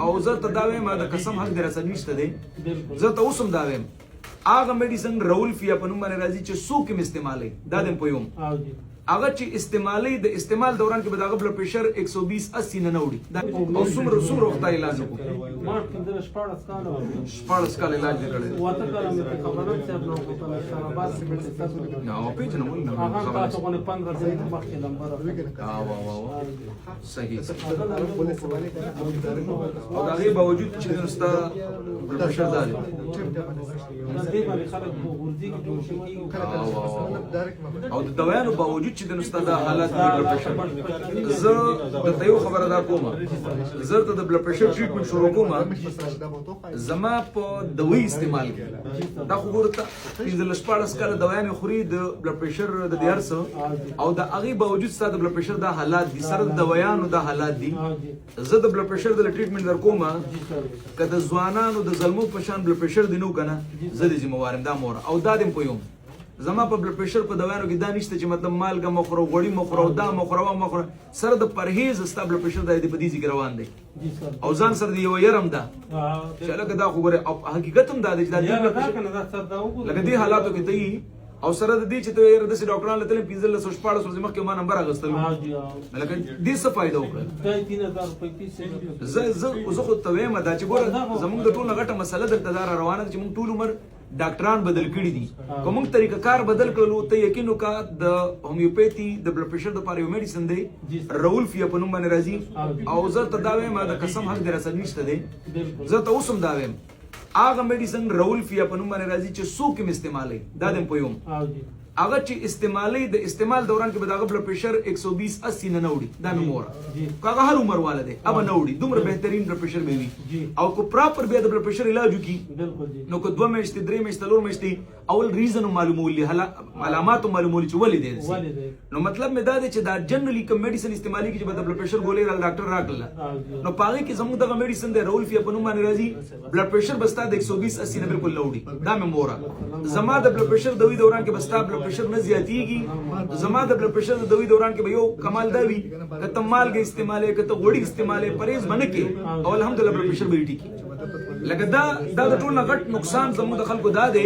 او زه ته دا وایم د قسم حق در سره نشته دی زه ته اوسم دا وایم هغه میډیسن رولفیا په نوم باندې راځي چې څوک یې استعمالوي دا دم پویم هغه چې استعمالي د استعمال دوران کې به دغه بلډ پریشر 120 80 نه وړي دا او څومره وخت علاج وکړي ما کله شپږ کال علاج کړی واته کله مې خبرم چې نو په شرابات کې نو پیژنم ولې هغه تاسو باندې 15 ځله مخکې نمبر صحیح او دا غي باوجود چې نستا بلډ پریشر دا دی دې باندې خلک ورځي کې او د دوايانو باوجود چې د نستا دا حالت د بلډ پریشر زه د یو خبره دا کومه زه ته د بلډ پریشر ټریټمنټ شروع کوم زما په دوی استعمال کې دا خو ګورته د لشپارس کاله دوايانې خوري د بلډ پریشر د دیارس او د هغه باوجود ستاسو د بلډ پریشر دا حالات دي سره د دوايانو دا حالات دي زه د بلډ پریشر د ټریټمنټ در کوم کله ځوانانو د زلمو په شان بلډ پریشر دینو کنه زه د ذمہوارم دا مور او دا دم پویم زما په بلډ پریشر په دوايانو کې دا نشته چې مطلب مالګه مخوره غوړي مخوره دا مخوره سره د پرهیز ستاسو بلډ پریشر د دې په دې ذکر روان دی او ځان سره دی یو يرم ده چې لکه دا خو ګوره حقیقت هم دا دی چې دا لکه دې حالاتو کې دی او سره د دې چې ته یې د ډاکټرانو له تل 15 14 ورځې مخکې ما نمبر اغستل لکه دې څه فائدہ وکړ 3000 روپۍ زه خو ته وایم دا چې ګوره زموږ د ټولو غټه مسله دلته دا روانه ده چې موږ ټول عمر ډاکټران بدل کړي دي کوم طریقه کار بدل کړلو ته یقین وکړه د هومیوپیثي د بلډ پریشر د لپاره یو میډیسن دی رولفیا په نوم باندې راځي او زه ته دا وایم د قسم حق در سره نشته دی زه ته اوسم دا وایم هغه میډیسن رولفیا په نوم باندې راځي چې څوک یې استعمالوي دا دم پویم هغه چې استعمالي د استعمال دوران کې به دغه بلډ پریشر 120 80 نه وړي دا مور هغه هر عمر والده اب نه وړي دومره بهترین بلډ پریشر به وي او کو پراپر به د بلډ پریشر علاج وکي نو کو 2 میاشتې 3 میاشتې 4 میاشتې اول ریزن معلومول علامات معلومول چې ولې دي نو مطلب مې دا دی چې دا جنرالي کوم میډیسن استعمالي کې چې د بلډ پریشر ګولې را ډاکټر راکړل نو پاره کې زموږ دغه میډیسن د رولفیا په نوم باندې راځي بلډ پریشر بستا د 120 80 نه بالکل لوړي دا مې مورا زما د بلډ پریشر دوی دوران کې بستا بلډ پریشر نه زیاتیږي زما د بلډ پریشر د دوی دوران کې به یو کمال دا وي کته مالګه استعماله کته غوړي استعماله پرهیز باندې کې او الحمدلله بلډ پریشر به ټیکی لکه دا د ټول غټ نقصان زموږ د خلکو دا دی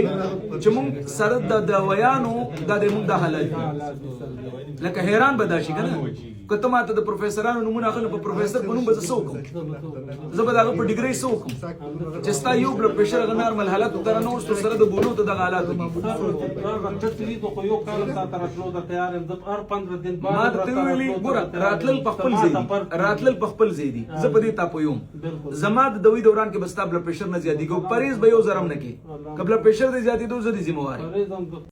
چې موږ سره د دوايانو د موږ د حالت لکه حیران بداشي کنه کته ماته د پروفیسورانو نمونه اخلم په پروفیسور په نوم به زه وکم زه به دغه په ډیګري وکم چې ستا یو بلډ پریشر غو نارمل حالت تر نو سره د بولو ته د حالات دي ما ته ویلي ګوره راتلل په خپل ځای دي زه په دې تاسو یم زما د دوی دوران کې بستا بلډ پریشر نه زیاتېږي پرهیز به یو زرم نه کی قبل پریشر د زیاتېدو زه دي ذمہ وار